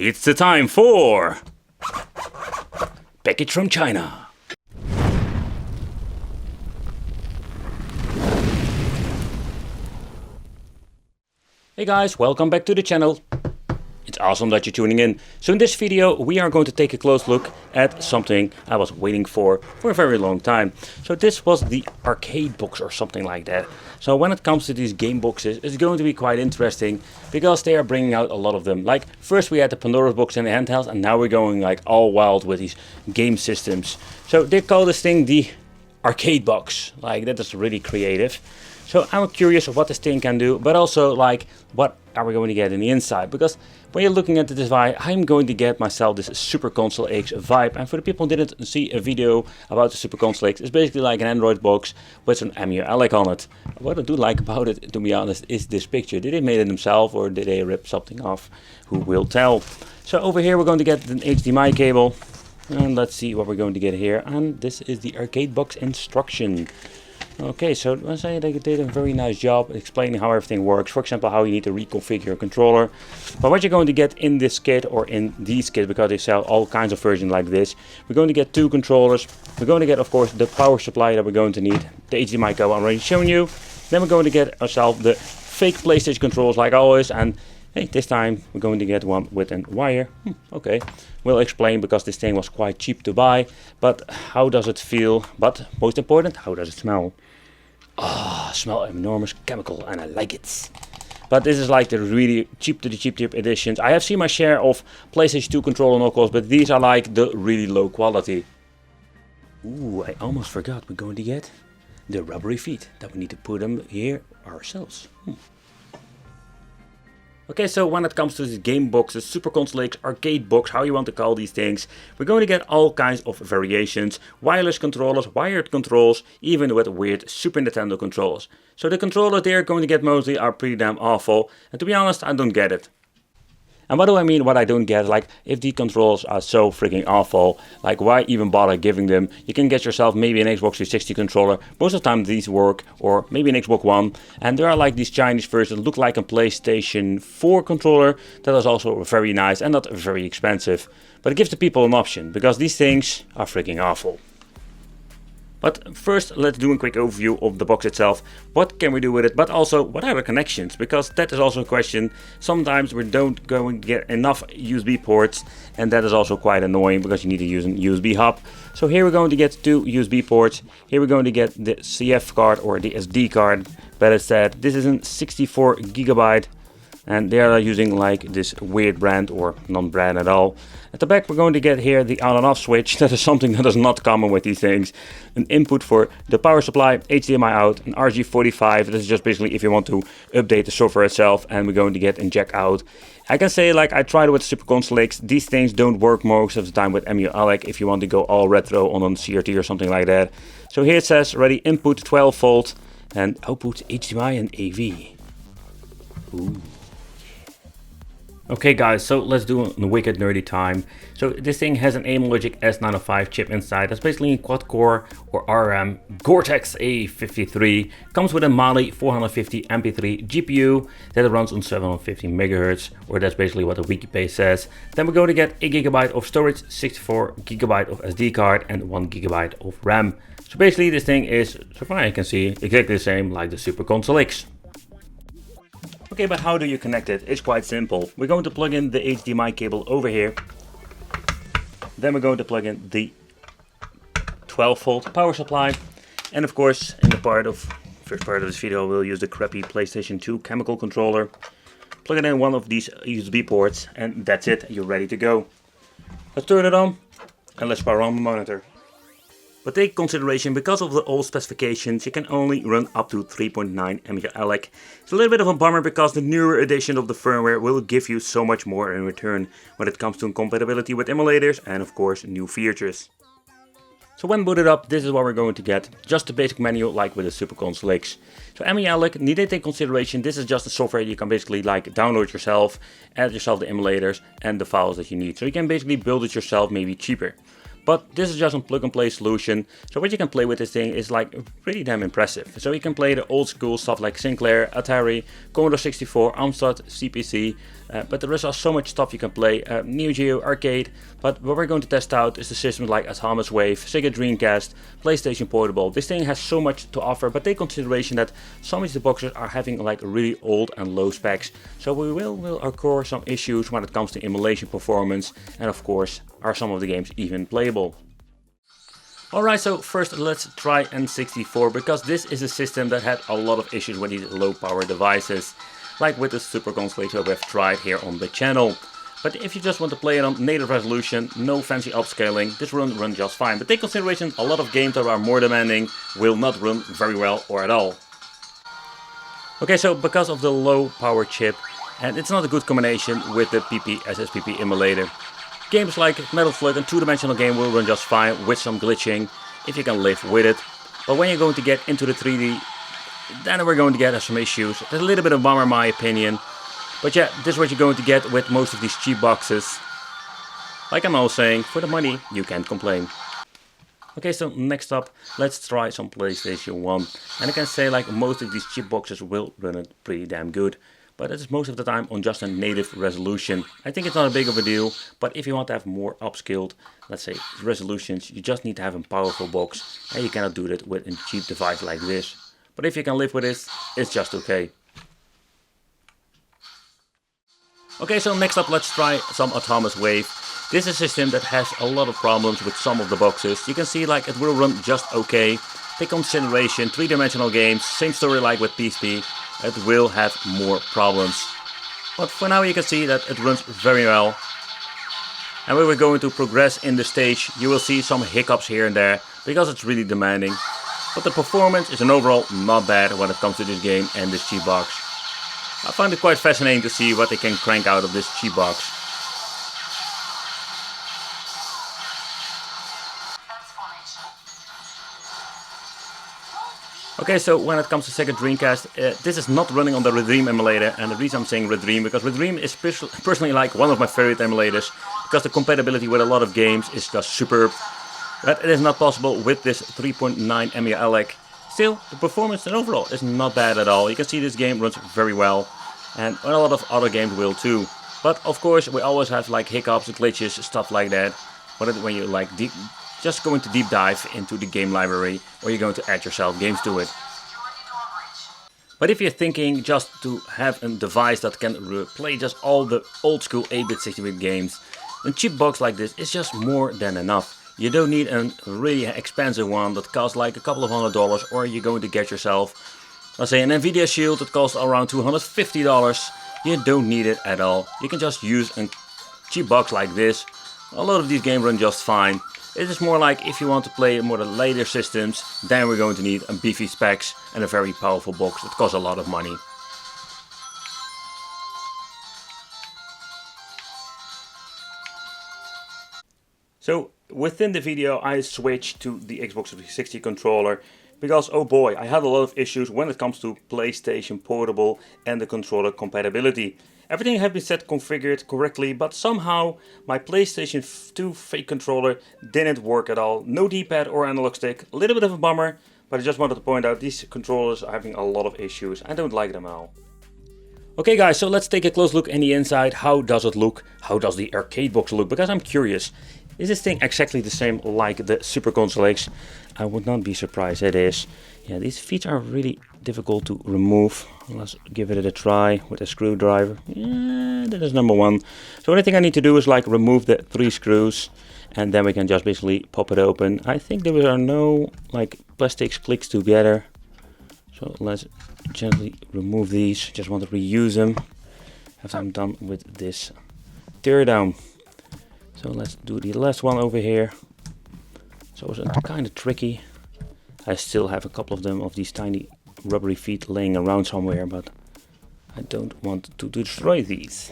It's the time for package from China. Hey guys, welcome back to the channel. It's awesome that you're tuning in. So in this video we are going to take a close look at something I was waiting for a very long time. So this was the arcade box or something like that. So when it comes to these game boxes, it's going to be quite interesting because they are bringing out a lot of them. Like first we had the Pandora's box and the handhelds, and now we're going like all wild with these game systems. So they call this thing the arcade box. Like that is really creative. So I'm curious what this thing can do, but also like what are we going to get in the inside? Because when you're looking at the device, I'm going to get myself this Super Console X vibe. And for the people who didn't see a video about the Super Console X, it's basically like an Android box with an EmuElec on it. What I do like about it, to be honest, is this picture. Did they made it themselves or did they rip something off? Who will tell? So over here we're going to get an HDMI cable. And let's see what we're going to get here. And this is the arcade box instruction. Okay, so let's say they did a very nice job explaining how everything works. For example, how you need to reconfigure a controller. But what you're going to get in this kit or in these kits, because they sell all kinds of versions like this, we're going to get two controllers. We're going to get, of course, the power supply that we're going to need. The HDMI cable I'm already showing you. Then we're going to get ourselves the fake PlayStation controls like always. And hey, this time we're going to get one with a wire. Okay, we'll explain because this thing was quite cheap to buy. But how does it feel? But most important, how does it smell? Ah, smell enormous chemical and I like it. But this is like the really cheap editions. I have seen my share of PlayStation 2 controller knuckles, but these are like the really low quality. Ooh, I almost forgot we're going to get the rubbery feet that we need to put them here ourselves. Okay, so when it comes to these game boxes, Super Console X, arcade box, how you want to call these things, we're going to get all kinds of variations, wireless controllers, wired controls, even with weird Super Nintendo controls. So the controllers they're going to get mostly are pretty damn awful, and to be honest, I don't get it. And what do I mean what I don't get? Like, if the controls are so freaking awful, like why even bother giving them? You can get yourself maybe an Xbox 360 controller. Most of the time these work, or maybe an Xbox One. And there are like these Chinese versions that look like a PlayStation 4 controller. That is also very nice and not very expensive. But it gives the people an option, because these things are freaking awful. But first, let's do a quick overview of the box itself. What can we do with it, but also what are the connections? Because that is also a question. Sometimes we don't going to get enough USB ports, and that is also quite annoying because you need to use a USB hub. So here we're going to get two USB ports. Here we're going to get the CF card or the SD card. Better said, this is a 64 gigabyte. And they are using like this weird brand or non-brand at all. At the back we're going to get here the on and off switch. That is something that is not common with these things. An input for the power supply, HDMI out, an RJ45. This is just basically if you want to update the software itself. And we're going to get a jack out. I can say like I tried it with Super Console X. These things don't work most of the time with EmuElec if you want to go all retro on a CRT or something like that. So here it says ready input 12 volt and output HDMI and AV. Ooh. Okay guys, so let's do a wicked nerdy time. So this thing has an EmuLogic S905 chip inside. That's basically a quad-core or ARM Cortex A53. Comes with a Mali 450 MP3 GPU that runs on 750 MHz, or that's basically what the wiki page says. Then we're going to get 1 GB of storage, 64 GB of SD card and 1 GB of RAM. So basically this thing is, so far I can see, exactly the same like the Super Console X. Okay, but how do you connect it? It's quite simple. We're going to plug in the HDMI cable over here. Then we're going to plug in the 12 volt power supply. And of course, in the first part of this video, we'll use the crappy PlayStation 2 chemical controller. Plug it in one of these USB ports and that's it. You're ready to go. Let's turn it on and let's power on the monitor. But take consideration, because of the old specifications, you can only run up to 3.9 EmuElec. It's a little bit of a bummer because the newer edition of the firmware will give you so much more in return when it comes to compatibility with emulators and of course new features. So when booted up, this is what we're going to get. Just the basic menu like with the Super Console X. So EmuElec, need to take consideration, this is just a software you can basically like download yourself, add yourself the emulators and the files that you need. So you can basically build it yourself, maybe cheaper. But this is just a plug and play solution. So what you can play with this thing is like pretty damn impressive. So you can play the old school stuff like Sinclair, Atari, Commodore 64, Amstrad, CPC. But there is also so much stuff you can play, Neo Geo, arcade. But what we're going to test out is the systems like Atomic Wave, Sega Dreamcast, PlayStation Portable. This thing has so much to offer, but take consideration that some of these boxes are having like really old and low specs. So we will occur some issues when it comes to emulation performance, and of course, are some of the games even playable? Alright, so first let's try N64, because this is a system that had a lot of issues with these low power devices, like with the Super Console that we've tried here on the channel. But if you just want to play it on native resolution, no fancy upscaling, this will run just fine. But take consideration, a lot of games that are more demanding will not run very well or at all. Okay, so because of the low power chip, and it's not a good combination with the SSPP emulator. Games like Metal Slug, a two-dimensional game, will run just fine with some glitching, if you can live with it. But when you're going to get into the 3D, then we're going to get some issues. It's a little bit of a bummer in my opinion. But yeah, this is what you're going to get with most of these cheap boxes. Like I'm always saying, for the money, you can't complain. Okay, so next up, let's try some PlayStation 1. And I can say like most of these cheap boxes will run it pretty damn good. But it's most of the time on just a native resolution. I think it's not a big of a deal, but if you want to have more upscaled, let's say, resolutions, you just need to have a powerful box, and you cannot do that with a cheap device like this. But if you can live with this, it's just okay. Okay, so next up let's try some Atomic Wave. This is a system that has a lot of problems with some of the boxes. You can see like it will run just okay. Take consideration, three-dimensional games, same story like with PSP. It will have more problems. But for now you can see that it runs very well. And when we're going to progress in the stage, you will see some hiccups here and there, because it's really demanding. But the performance is an overall not bad when it comes to this game and this cheap box. I find it quite fascinating to see what they can crank out of this cheap box. Okay, so when it comes to Sega Dreamcast, this is not running on the Redream emulator, and the reason I'm saying Redream, because Redream is personally like one of my favorite emulators, because the compatibility with a lot of games is just superb. But it is not possible with this 3.9 EmuElec. Still, the performance and overall is not bad at all. You can see this game runs very well, and a lot of other games will too. But of course, we always have like hiccups, glitches, stuff like that. But when you like just going to deep dive into the game library, or you're going to add yourself games to it. But if you're thinking just to have a device that can play just all the old school 8-bit 16-bit games, a cheap box like this is just more than enough. You don't need a really expensive one that costs like a couple of $100, or you're going to get yourself, let's say, an Nvidia Shield that costs around $250. You don't need it at all. You can just use a cheap box like this. A lot of these games run just fine. It is more like if you want to play more the later systems, then we're going to need a beefy specs and a very powerful box that costs a lot of money. So within the video I switched to the Xbox 360 controller, because oh boy, I had a lot of issues when it comes to PlayStation Portable and the controller compatibility. Everything had been set configured correctly, but somehow my PlayStation 2 fake controller didn't work at all. No D-pad or analog stick, a little bit of a bummer, but I just wanted to point out these controllers are having a lot of issues. I don't like them at all. Okay guys, so let's take a close look in the inside. How does it look? How does the arcade box look? Because I'm curious. Is this thing exactly the same like the Super Console X? I would not be surprised it is. Yeah, these feet are really difficult to remove. Let's give it a try with a screwdriver. Yeah, that is number one. So only thing I need to do is like remove the 3 screws, and then we can just basically pop it open. I think there are no like plastics clicks together. So let's gently remove these. Just want to reuse them after I'm done with this teardown. So let's do the last one over here. So it's kind of tricky. I still have a couple of them of these tiny rubbery feet laying around somewhere, but I don't want to destroy these.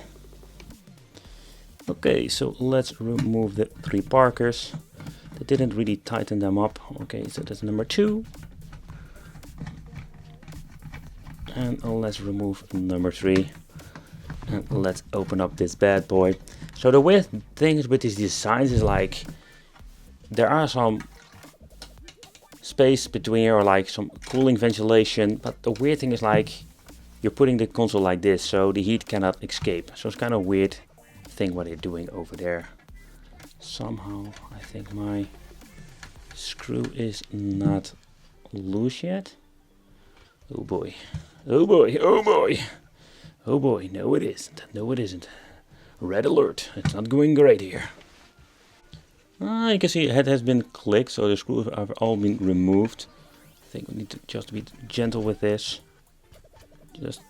Okay, so let's remove the 3 Parkers. They didn't really tighten them up. Okay, so that's number 2. And let's remove number 3. And let's open up this bad boy. So the weird thing with these designs is like, there are some space between here, or like some cooling ventilation, but the weird thing is like you're putting the console like this, so the heat cannot escape. So it's kind of weird thing what they're doing over there. Somehow I think my screw is not loose yet. Oh boy, oh boy, oh boy, oh boy. No it isn't, no it isn't. Red alert, it's not going great here. You can see the head has been clicked, so the screws have all been removed. I think we need to just be gentle with this. Just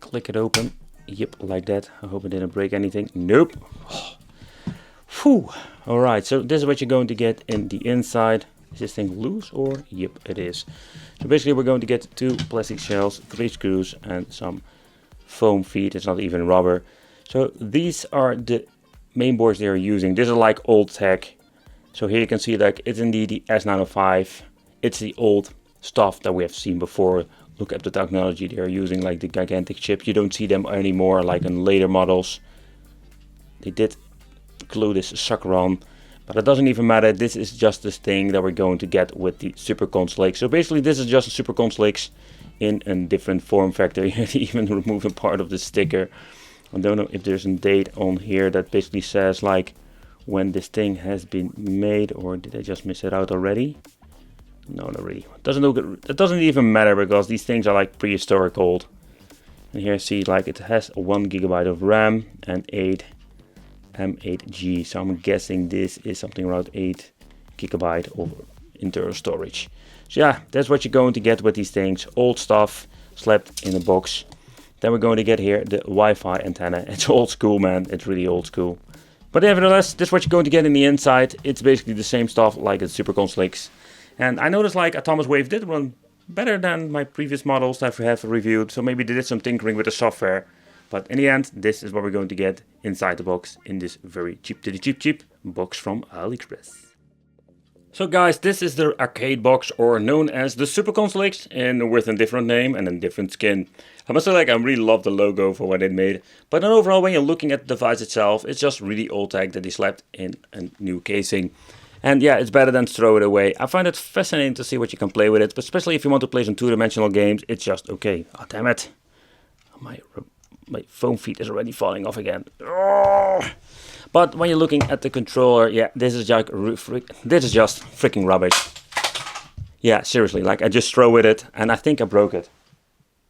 click it open. Yep, like that. I hope it didn't break anything. Nope. Oh. Phew. Alright, so this is what you're going to get in the inside. Is this thing loose or? Yep, it is. So basically we're going to get 2 plastic shells, 3 screws and some foam feet. It's not even rubber. So these are the main boards they are using. This is like old tech. So here you can see like it's indeed the S905. It's the old stuff that we have seen before. Look at the technology they are using, like the gigantic chips. You don't see them anymore like in later models. They did glue this sucker on, but it doesn't even matter. This is just this thing that we're going to get with the Super Console X. So basically this is just a Super Console X in a different form factor. You even remove a part of the sticker. I don't know if there's a date on here that basically says like when this thing has been made, or did I just miss it out already? No, not really. It doesn't even matter because these things are like prehistoric old. And here see like it has 1 GB of RAM and 8 M8G. So I'm guessing this is something around 8 GB of internal storage. So yeah, that's what you're going to get with these things. Old stuff slapped in a box. Then we're going to get here the Wi-Fi antenna. It's old school, man. It's really old school. But nevertheless, this is what you're going to get in the inside. It's basically the same stuff like a Super Console X. And I noticed like Atomic Wave did run better than my previous models that I have reviewed. So maybe they did some tinkering with the software. But in the end, this is what we're going to get inside the box in this very cheap box from AliExpress. So guys, this is the arcade box, or known as the Super Console X, and with a different name and a different skin. I must say, like, I really love the logo for what it made. But overall, when you're looking at the device itself, it's just really old tech that they slapped in a new casing. And yeah, it's better than throw it away. I find it fascinating to see what you can play with it, but especially if you want to play some two-dimensional games, it's just okay. Oh, damn it. My foam feet is already falling off again. Oh. But when you're looking at the controller, yeah, this is just freaking rubbish. Yeah, seriously, like I just throw with it and I think I broke it.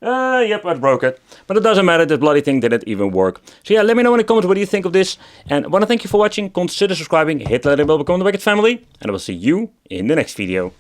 Yep, I broke it. But it doesn't matter, the bloody thing didn't even work. So yeah, let me know in the comments what you think of this. And I want to thank you for watching. Consider subscribing, hit that little bell, become the Wicked family. And I will see you in the next video.